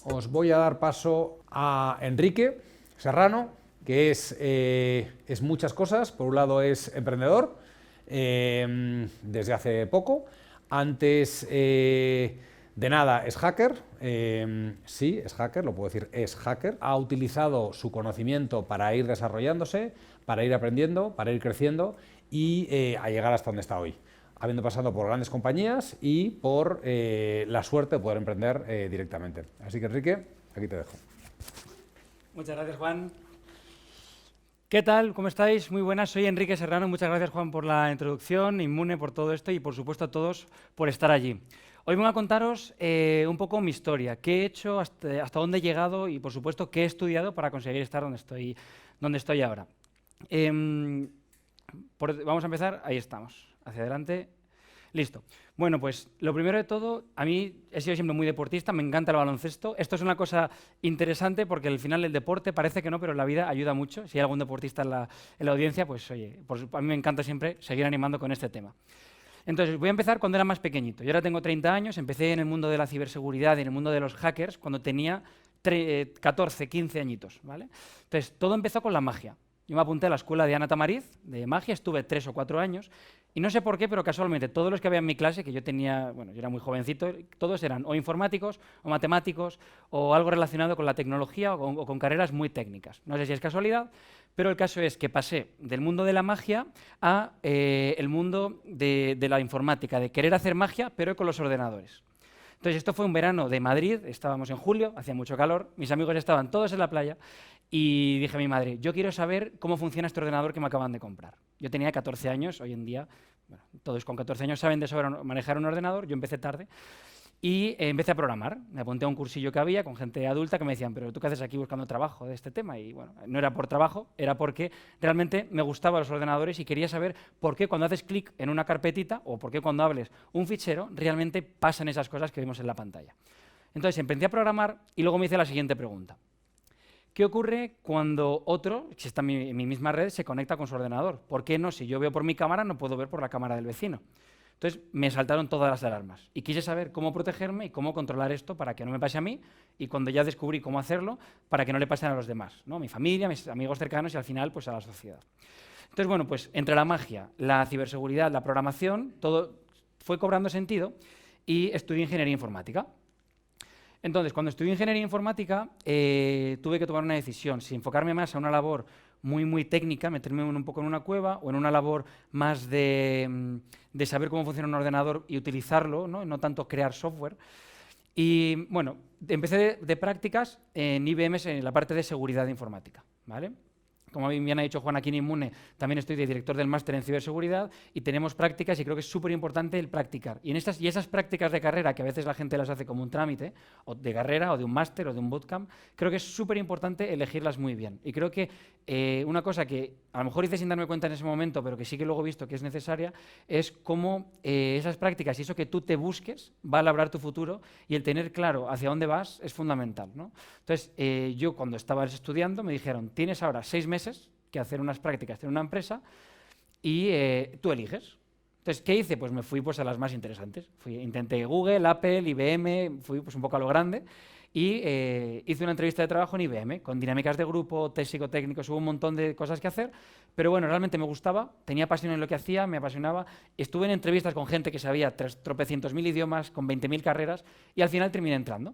Os voy a dar paso a Enrique Serrano, que es muchas cosas. Por un lado es emprendedor desde hace poco. Antes de nada es hacker. Sí, es hacker, lo puedo decir, es hacker. Ha utilizado su conocimiento para ir desarrollándose, para ir aprendiendo, para ir creciendo y a llegar hasta donde está hoy, habiendo pasado por grandes compañías y por la suerte de poder emprender directamente. Así que, Enrique, aquí te dejo. Muchas gracias, Juan. ¿Qué tal? ¿Cómo estáis? Muy buenas, soy Enrique Serrano. Muchas gracias, Juan, por la introducción, Inmune por todo esto y, por supuesto, a todos por estar allí. Hoy vengo a contaros un poco mi historia, qué he hecho, hasta dónde he llegado y, por supuesto, qué he estudiado para conseguir estar donde estoy ahora. Vamos a empezar, ahí estamos, hacia adelante. Listo. Bueno, pues lo primero de todo, a mí he sido siempre muy deportista, me encanta el baloncesto. Esto es una cosa interesante porque al final el deporte parece que no, pero en la vida ayuda mucho. Si hay algún deportista en la audiencia, pues oye, a mí me encanta siempre seguir animando con este tema. Entonces, voy a empezar cuando era más pequeñito. Yo ahora tengo 30 años, empecé en el mundo de la ciberseguridad y en el mundo de los hackers cuando tenía 14, 15 añitos, ¿vale? Entonces, todo empezó con la magia. Yo me apunté a la escuela de Ana Tamariz, de magia, estuve 3 o 4 años, y no sé por qué, pero casualmente todos los que había en mi clase, que yo tenía, bueno, yo era muy jovencito, todos eran o informáticos, o matemáticos, o algo relacionado con la tecnología, o con carreras muy técnicas. No sé si es casualidad, pero el caso es que pasé del mundo de la magia a el mundo de la informática, de querer hacer magia, pero con los ordenadores. Entonces, esto fue un verano de Madrid, estábamos en julio, hacía mucho calor, mis amigos estaban todos en la playa, y dije a mi madre, yo quiero saber cómo funciona este ordenador que me acaban de comprar. Yo tenía 14 años, hoy en día, bueno, todos con 14 años saben de sobra manejar un ordenador, yo empecé tarde, y empecé a programar. Me apunté a un cursillo que había con gente adulta que me decían, pero ¿tú qué haces aquí buscando trabajo de este tema? Y bueno, no era por trabajo, era porque realmente me gustaban los ordenadores y quería saber por qué cuando haces clic en una carpetita o por qué cuando hables un fichero realmente pasan esas cosas que vemos en la pantalla. Entonces empecé a programar y luego me hice la siguiente pregunta. ¿Qué ocurre cuando otro, que está en mi misma red, se conecta con su ordenador? ¿Por qué no? Si yo veo por mi cámara, no puedo ver por la cámara del vecino. Entonces me saltaron todas las alarmas y quise saber cómo protegerme y cómo controlar esto para que no me pase a mí y cuando ya descubrí cómo hacerlo, para que no le pasen a los demás, ¿no? Mi familia, mis amigos cercanos y al final pues a la sociedad. Entonces, bueno, pues entre la magia, la ciberseguridad, la programación, todo fue cobrando sentido y estudié ingeniería informática. Entonces, cuando estudié ingeniería informática, tuve que tomar una decisión, si enfocarme más a una labor muy técnica, meterme un poco en una cueva, o en una labor más de saber cómo funciona un ordenador y utilizarlo, no tanto crear software. Y bueno, empecé de prácticas en IBM en la parte de seguridad informática, ¿vale? Como bien ha dicho Juan aquí en Inmune, también estoy de director del máster en ciberseguridad y tenemos prácticas y creo que es súper importante el practicar. Y esas prácticas de carrera, que a veces la gente las hace como un trámite, o de carrera, o de un máster, o de un bootcamp, creo que es súper importante elegirlas muy bien. Y creo que una cosa que a lo mejor hice sin darme cuenta en ese momento, pero que sí que luego he visto que es necesaria, es cómo esas prácticas y eso que tú te busques va a labrar tu futuro y el tener claro hacia dónde vas es fundamental, ¿no? Entonces, yo cuando estaba estudiando me dijeron, tienes ahora 6 meses que hacer unas prácticas en una empresa y tú eliges. Entonces, ¿qué hice? Pues me fui pues, a las más interesantes. Intenté Google, Apple, IBM, fui pues, un poco a lo grande y hice una entrevista de trabajo en IBM con dinámicas de grupo, test psicotécnicos, hubo un montón de cosas que hacer, pero bueno, realmente me gustaba, tenía pasión en lo que hacía, me apasionaba. Estuve en entrevistas con gente que sabía tropecientos mil idiomas, con 20.000 carreras y al final terminé entrando.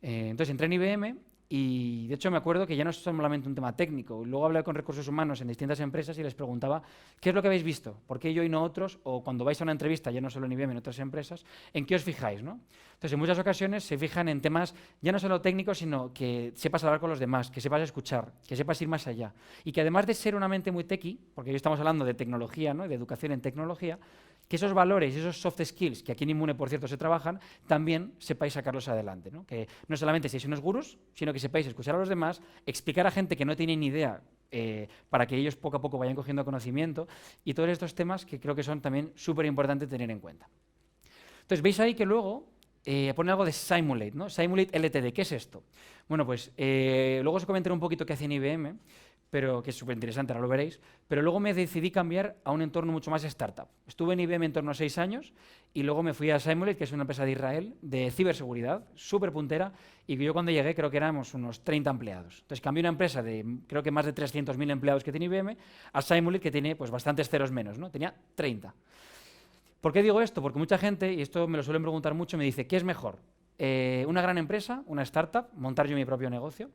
Entonces entré en IBM y de hecho me acuerdo que ya no es solamente un tema técnico. Luego hablé con recursos humanos en distintas empresas y les preguntaba ¿qué es lo que habéis visto? ¿Por qué yo y no otros? O cuando vais a una entrevista, ya no solo en IBM, en otras empresas, ¿en qué os fijáis, ¿no? Entonces en muchas ocasiones se fijan en temas ya no solo técnicos, sino que sepas hablar con los demás, que sepas escuchar, que sepas ir más allá. Y que además de ser una mente muy techie, porque hoy estamos hablando de tecnología, ¿no? De educación en tecnología, que esos valores y esos soft skills, que aquí en Inmune, por cierto, se trabajan, también sepáis sacarlos adelante, ¿no? Que no solamente seáis unos gurús, sino que sepáis escuchar a los demás, explicar a gente que no tiene ni idea para que ellos poco a poco vayan cogiendo conocimiento y todos estos temas que creo que son también súper importantes tener en cuenta. Entonces, veis ahí que luego pone algo de Simulate, ¿no? Simulate LTD, ¿qué es esto? Bueno, pues luego os comentaré un poquito qué hace en IBM, pero que es súper interesante, ahora lo veréis, pero luego me decidí cambiar a un entorno mucho más startup. Estuve en IBM en torno a 6 años y luego me fui a Simulate, que es una empresa de Israel, de ciberseguridad, súper puntera, y que yo cuando llegué creo que éramos unos 30 empleados. Entonces cambié una empresa de creo que más de 300.000 empleados que tiene IBM a Simulate, que tiene pues bastantes ceros menos, ¿no? Tenía 30. ¿Por qué digo esto? Porque mucha gente, y esto me lo suelen preguntar mucho, me dice, ¿qué es mejor? ¿Una gran empresa, una startup, montar yo mi propio negocio?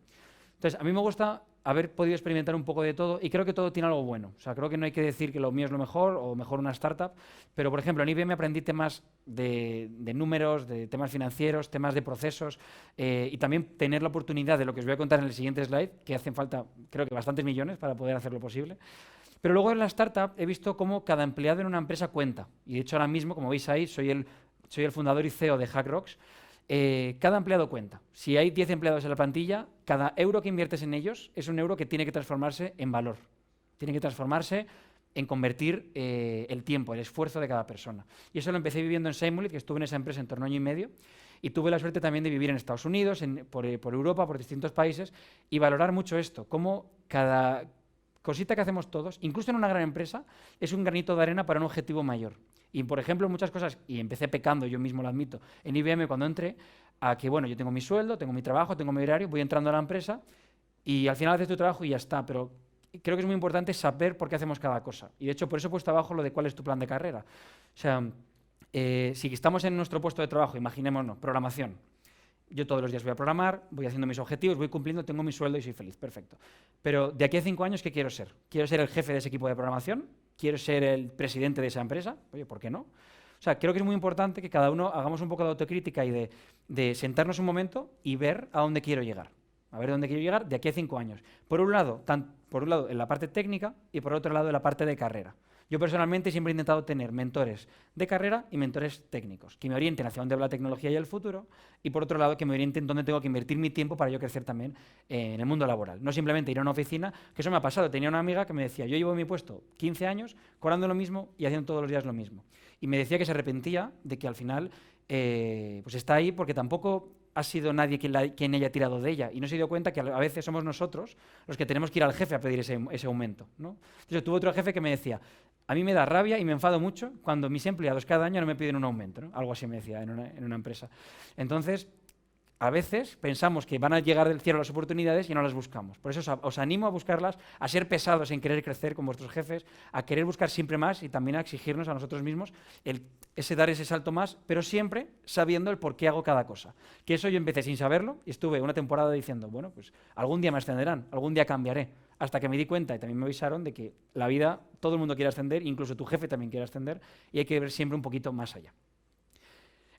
Entonces, a mí me gusta haber podido experimentar un poco de todo y creo que todo tiene algo bueno. O sea, creo que no hay que decir que lo mío es lo mejor o mejor una startup, pero, por ejemplo, en IBM aprendí temas de números, de temas financieros, temas de procesos y también tener la oportunidad de lo que os voy a contar en el siguiente slide, que hacen falta, creo que bastantes millones para poder hacerlo posible. Pero luego en la startup he visto cómo cada empleado en una empresa cuenta. Y de hecho ahora mismo, como veis ahí, soy el fundador y CEO de HackRocks. Cada empleado cuenta. Si hay 10 empleados en la plantilla, cada euro que inviertes en ellos es un euro que tiene que transformarse en valor. Tiene que transformarse en convertir el tiempo, el esfuerzo de cada persona. Y eso lo empecé viviendo en Simulate, que estuve en esa empresa en torno a año y medio, y tuve la suerte también de vivir en Estados Unidos, por Europa, por distintos países, y valorar mucho esto, cómo cada cosita que hacemos todos, incluso en una gran empresa, es un granito de arena para un objetivo mayor. Y, por ejemplo, muchas cosas, y empecé pecando, yo mismo lo admito, en IBM cuando entré, a que, bueno, yo tengo mi sueldo, tengo mi trabajo, tengo mi horario, voy entrando a la empresa y al final haces tu trabajo y ya está, pero creo que es muy importante saber por qué hacemos cada cosa. Y, de hecho, por eso he puesto abajo lo de cuál es tu plan de carrera. O sea, si estamos en nuestro puesto de trabajo, imaginémonos, programación. Yo todos los días voy a programar, voy haciendo mis objetivos, voy cumpliendo, tengo mi sueldo y soy feliz, perfecto. Pero de aquí a 5 años, ¿qué quiero ser? ¿Quiero ser el jefe de ese equipo de programación? ¿Quiero ser el presidente de esa empresa? Oye, ¿por qué no? O sea, creo que es muy importante que cada uno hagamos un poco de autocrítica y de sentarnos un momento y ver a dónde quiero llegar. A ver dónde quiero llegar de aquí a 5 años. Por un lado, en la parte técnica y por otro lado en la parte de carrera. Yo personalmente siempre he intentado tener mentores de carrera y mentores técnicos, que me orienten hacia dónde va la tecnología y el futuro, y por otro lado que me orienten dónde tengo que invertir mi tiempo para yo crecer también en el mundo laboral. No simplemente ir a una oficina, que eso me ha pasado. Tenía una amiga que me decía, yo llevo en mi puesto 15 años, cobrando lo mismo y haciendo todos los días lo mismo. Y me decía que se arrepentía de que al final pues está ahí porque tampoco ha sido nadie quien haya tirado de ella y no se dio cuenta que a veces somos nosotros los que tenemos que ir al jefe a pedir ese aumento, ¿no? Entonces tuve otro jefe que me decía, a mí me da rabia y me enfado mucho cuando mis empleados cada año no me piden un aumento, ¿no? Algo así me decía en una empresa. Entonces, a veces pensamos que van a llegar del cielo las oportunidades y no las buscamos. Por eso os animo a buscarlas, a ser pesados en querer crecer con vuestros jefes, a querer buscar siempre más y también a exigirnos a nosotros mismos dar ese salto más, pero siempre sabiendo el por qué hago cada cosa. Que eso yo empecé sin saberlo y estuve una temporada diciendo, bueno, pues algún día me ascenderán, algún día cambiaré. Hasta que me di cuenta y también me avisaron de que la vida, todo el mundo quiere ascender, incluso tu jefe también quiere ascender y hay que ver siempre un poquito más allá.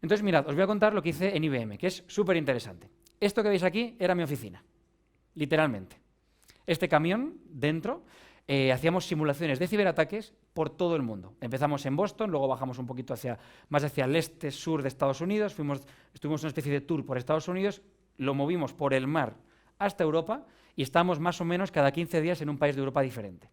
Entonces, mirad, os voy a contar lo que hice en IBM, que es súper interesante. Esto que veis aquí era mi oficina, literalmente. Este camión, dentro, hacíamos simulaciones de ciberataques por todo el mundo. Empezamos en Boston, luego bajamos un poquito más hacia el este, sur de Estados Unidos, estuvimos en una especie de tour por Estados Unidos, lo movimos por el mar hasta Europa y estábamos más o menos cada 15 días en un país de Europa diferente.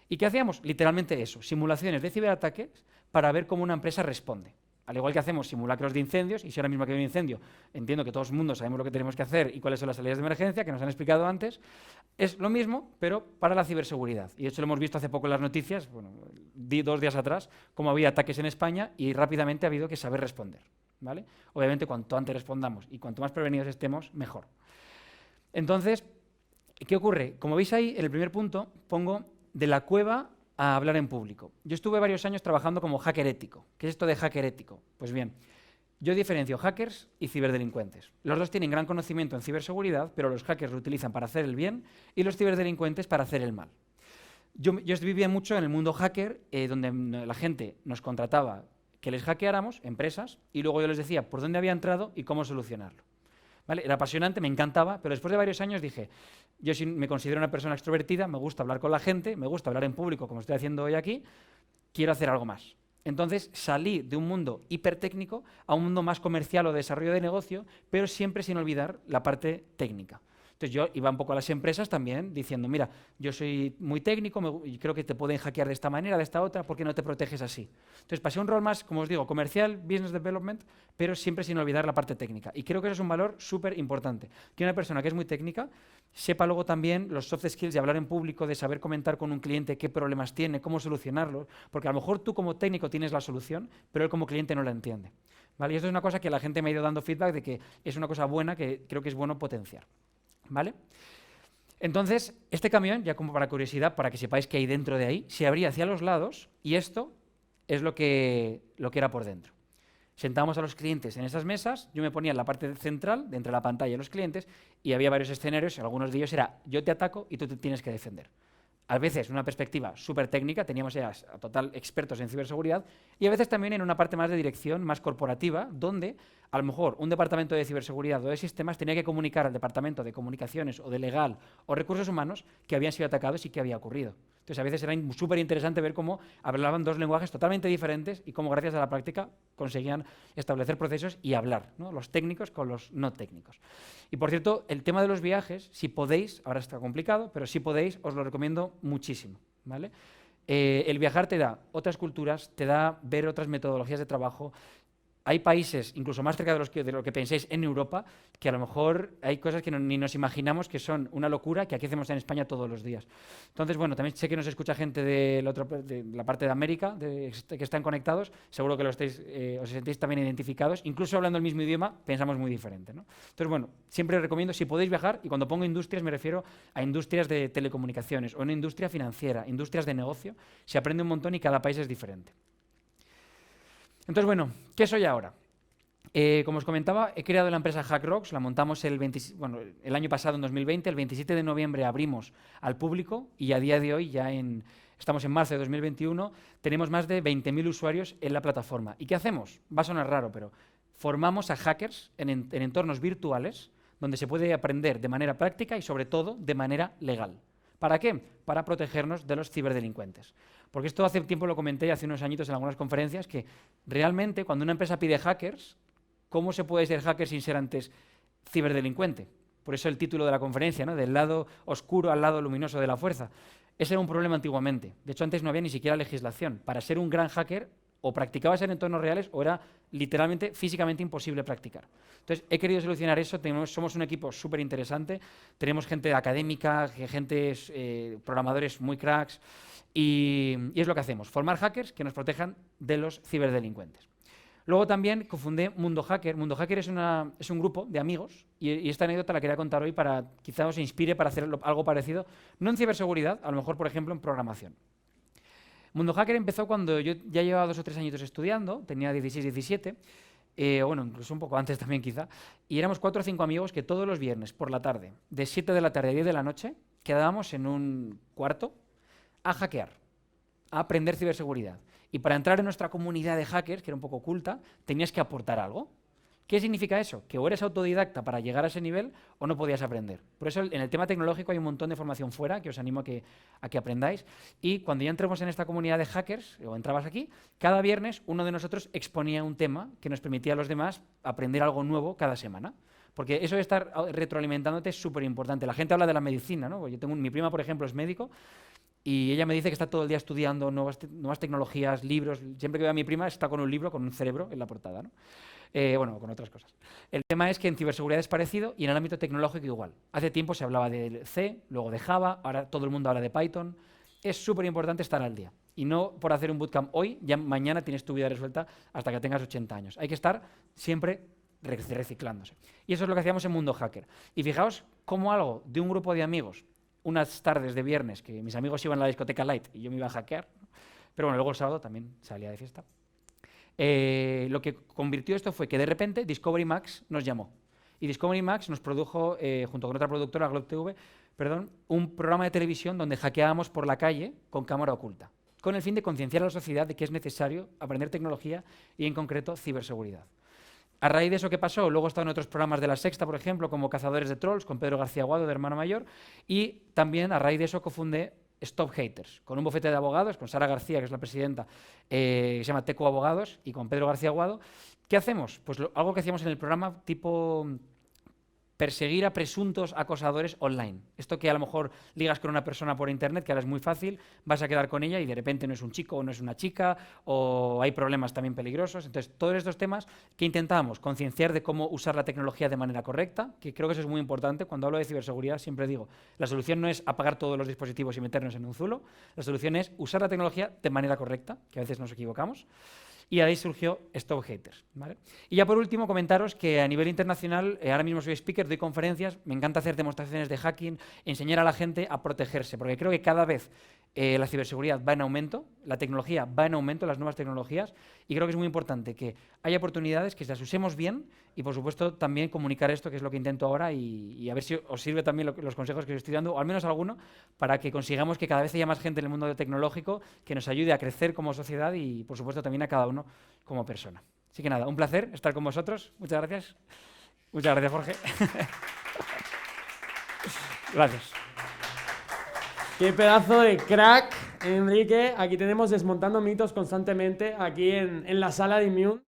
¿Y qué hacíamos? Literalmente eso, simulaciones de ciberataques para ver cómo una empresa responde. Al igual que hacemos simulacros de incendios, y si ahora mismo que hay un incendio, entiendo que todo el mundo sabemos lo que tenemos que hacer y cuáles son las salidas de emergencia, que nos han explicado antes, es lo mismo, pero para la ciberseguridad. Y de hecho lo hemos visto hace poco en las noticias, bueno, 2 días atrás, cómo había ataques en España y rápidamente ha habido que saber responder, ¿vale? Obviamente, cuanto antes respondamos y cuanto más prevenidos estemos, mejor. Entonces, ¿qué ocurre? Como veis ahí, en el primer punto, pongo de la cueva a hablar en público. Yo estuve varios años trabajando como hacker ético. ¿Qué es esto de hacker ético? Pues bien, yo diferencio hackers y ciberdelincuentes. Los dos tienen gran conocimiento en ciberseguridad, pero los hackers lo utilizan para hacer el bien y los ciberdelincuentes para hacer el mal. Yo vivía mucho en el mundo hacker, donde la gente nos contrataba que les hackeáramos, empresas, y luego yo les decía por dónde había entrado y cómo solucionarlo. ¿Vale? Era apasionante, me encantaba, pero después de varios años dije, yo sí me considero una persona extrovertida, me gusta hablar con la gente, me gusta hablar en público como estoy haciendo hoy aquí, quiero hacer algo más. Entonces salí de un mundo hipertécnico a un mundo más comercial o de desarrollo de negocio, pero siempre sin olvidar la parte técnica. Entonces yo iba un poco a las empresas también diciendo, mira, yo soy muy técnico y creo que te pueden hackear de esta manera, de esta otra, ¿por qué no te proteges así? Entonces pasé a un rol más, como os digo, comercial, business development, pero siempre sin olvidar la parte técnica. Y creo que eso es un valor súper importante. Que una persona que es muy técnica sepa luego también los soft skills de hablar en público, de saber comentar con un cliente qué problemas tiene, cómo solucionarlos, porque a lo mejor tú como técnico tienes la solución, pero él como cliente no la entiende. ¿Vale? Y esto es una cosa que la gente me ha ido dando feedback de que es una cosa buena que creo que es bueno potenciar. ¿Vale? Entonces, este camión, ya como para curiosidad, para que sepáis qué hay dentro de ahí, se abría hacia los lados y esto es lo que era por dentro. Sentábamos a los clientes en esas mesas, yo me ponía en la parte central, de entre la pantalla y los clientes, y había varios escenarios, y algunos de ellos era yo te ataco y tú te tienes que defender. A veces una perspectiva súper técnica, teníamos ya a total expertos en ciberseguridad, y a veces también en una parte más de dirección, más corporativa, donde a lo mejor un departamento de ciberseguridad o de sistemas tenía que comunicar al departamento de comunicaciones o de legal o recursos humanos que habían sido atacados y qué había ocurrido. Entonces a veces era súper interesante ver cómo hablaban dos lenguajes totalmente diferentes y cómo gracias a la práctica conseguían establecer procesos y hablar, ¿no? Los técnicos con los no técnicos. Y por cierto, el tema de los viajes, si podéis, ahora está complicado, pero si podéis, os lo recomiendo muchísimo, ¿vale? El viajar te da otras culturas, te da ver otras metodologías de trabajo. Hay países, incluso más cerca de lo que penséis en Europa, que a lo mejor hay cosas que ni nos imaginamos que son una locura, que aquí hacemos en España todos los días. Entonces, bueno, también sé que nos escucha gente de la parte de América, que están conectados, seguro que os sentís también identificados, incluso hablando el mismo idioma, pensamos muy diferente, ¿no? Entonces, bueno, siempre recomiendo, si podéis viajar, y cuando pongo industrias me refiero a industrias de telecomunicaciones, o una industria financiera, industrias de negocio, se aprende un montón y cada país es diferente. Entonces, bueno, ¿qué soy ahora? Como os comentaba, he creado la empresa HackRocks, la montamos el año pasado, en 2020, el 27 de noviembre abrimos al público y a día de hoy, estamos en marzo de 2021, tenemos más de 20.000 usuarios en la plataforma. ¿Y qué hacemos? Va a sonar raro, pero formamos a hackers en entornos virtuales donde se puede aprender de manera práctica y, sobre todo, de manera legal. ¿Para qué? Para protegernos de los ciberdelincuentes. Porque esto hace tiempo lo comenté, hace unos añitos en algunas conferencias, que realmente cuando una empresa pide hackers, ¿cómo se puede ser hacker sin ser antes ciberdelincuente? Por eso el título de la conferencia, ¿no? Del lado oscuro al lado luminoso de la fuerza. Ese era un problema antiguamente. De hecho, antes no había ni siquiera legislación. Para ser un gran hacker, o practicabas en entornos reales o era literalmente, físicamente imposible practicar. Entonces, he querido solucionar eso. Somos un equipo súper interesante. Tenemos gente académica, programadores muy cracks. Y es lo que hacemos, formar hackers que nos protejan de los ciberdelincuentes. Luego también cofundé Mundo Hacker. Mundo Hacker es un grupo de amigos y esta anécdota la quería contar hoy para quizá os inspire para hacer algo parecido, no en ciberseguridad, a lo mejor, por ejemplo, en programación. Mundo Hacker empezó cuando yo ya llevaba 2 o 3 añitos estudiando, tenía 16, 17, bueno, incluso un poco antes también quizá, y éramos 4 o 5 amigos que todos los viernes por la tarde, de 7 de la tarde a 10 de la noche, quedábamos en un cuarto a hackear, a aprender ciberseguridad. Y para entrar en nuestra comunidad de hackers, que era un poco oculta, tenías que aportar algo. ¿Qué significa eso? Que o eres autodidacta para llegar a ese nivel o no podías aprender. Por eso en el tema tecnológico hay un montón de formación fuera que os animo a que aprendáis. Y cuando ya entremos en esta comunidad de hackers, o entrabas aquí, cada viernes uno de nosotros exponía un tema que nos permitía a los demás aprender algo nuevo cada semana. Porque eso de estar retroalimentándote es súper importante. La gente habla de la medicina, ¿no? Yo mi prima, por ejemplo, es médico y ella me dice que está todo el día estudiando nuevas tecnologías, libros. Siempre que veo a mi prima está con un libro, con un cerebro en la portada, ¿no? Bueno, con otras cosas. El tema es que en ciberseguridad es parecido y en el ámbito tecnológico igual. Hace tiempo se hablaba de C, luego de Java, ahora todo el mundo habla de Python. Es súper importante estar al día. Y no por hacer un bootcamp hoy, ya mañana tienes tu vida resuelta hasta que tengas 80 años. Hay que estar siempre reciclándose. Y eso es lo que hacíamos en Mundo Hacker. Y fijaos cómo algo de un grupo de amigos, unas tardes de viernes, que mis amigos iban a la discoteca Light y yo me iba a hackear, pero bueno, luego el sábado también salía de fiesta. Lo que convirtió esto fue que de repente Discovery Max nos llamó. Y Discovery Max nos produjo, junto con otra productora, Globe TV, un programa de televisión donde hackeábamos por la calle con cámara oculta, con el fin de concienciar a la sociedad de que es necesario aprender tecnología y, en concreto, ciberseguridad. A raíz de eso, ¿qué pasó? Luego he estado en otros programas de La Sexta, por ejemplo, como Cazadores de Trolls, con Pedro García Aguado, de Hermano Mayor, y también a raíz de eso cofundé Stop Haters, con un bufete de abogados, con Sara García, que es la presidenta, que se llama Teco Abogados, y con Pedro García Aguado. ¿Qué hacemos? Pues algo que hacíamos en el programa tipo perseguir a presuntos acosadores online. Esto que a lo mejor ligas con una persona por internet, que ahora es muy fácil, vas a quedar con ella y de repente no es un chico o no es una chica, o hay problemas también peligrosos. Entonces, todos estos temas que intentamos concienciar de cómo usar la tecnología de manera correcta, que creo que eso es muy importante. Cuando hablo de ciberseguridad siempre digo, la solución no es apagar todos los dispositivos y meternos en un zulo, la solución es usar la tecnología de manera correcta, que a veces nos equivocamos. Y ahí surgió Stop Haters, ¿vale? Y ya por último, comentaros que a nivel internacional, ahora mismo soy speaker, doy conferencias, me encanta hacer demostraciones de hacking, enseñar a la gente a protegerse, porque creo que cada vez la ciberseguridad va en aumento, la tecnología va en aumento, las nuevas tecnologías, y creo que es muy importante que haya oportunidades, que las usemos bien y, por supuesto, también comunicar esto, que es lo que intento ahora, y a ver si os sirve también los consejos que os estoy dando, o al menos alguno, para que consigamos que cada vez haya más gente en el mundo tecnológico que nos ayude a crecer como sociedad y, por supuesto, también a cada uno como persona. Así que nada, un placer estar con vosotros. Muchas gracias. Muchas gracias, Jorge. Gracias. Qué pedazo de crack, Enrique. Aquí tenemos desmontando mitos constantemente, aquí en la sala de Immune.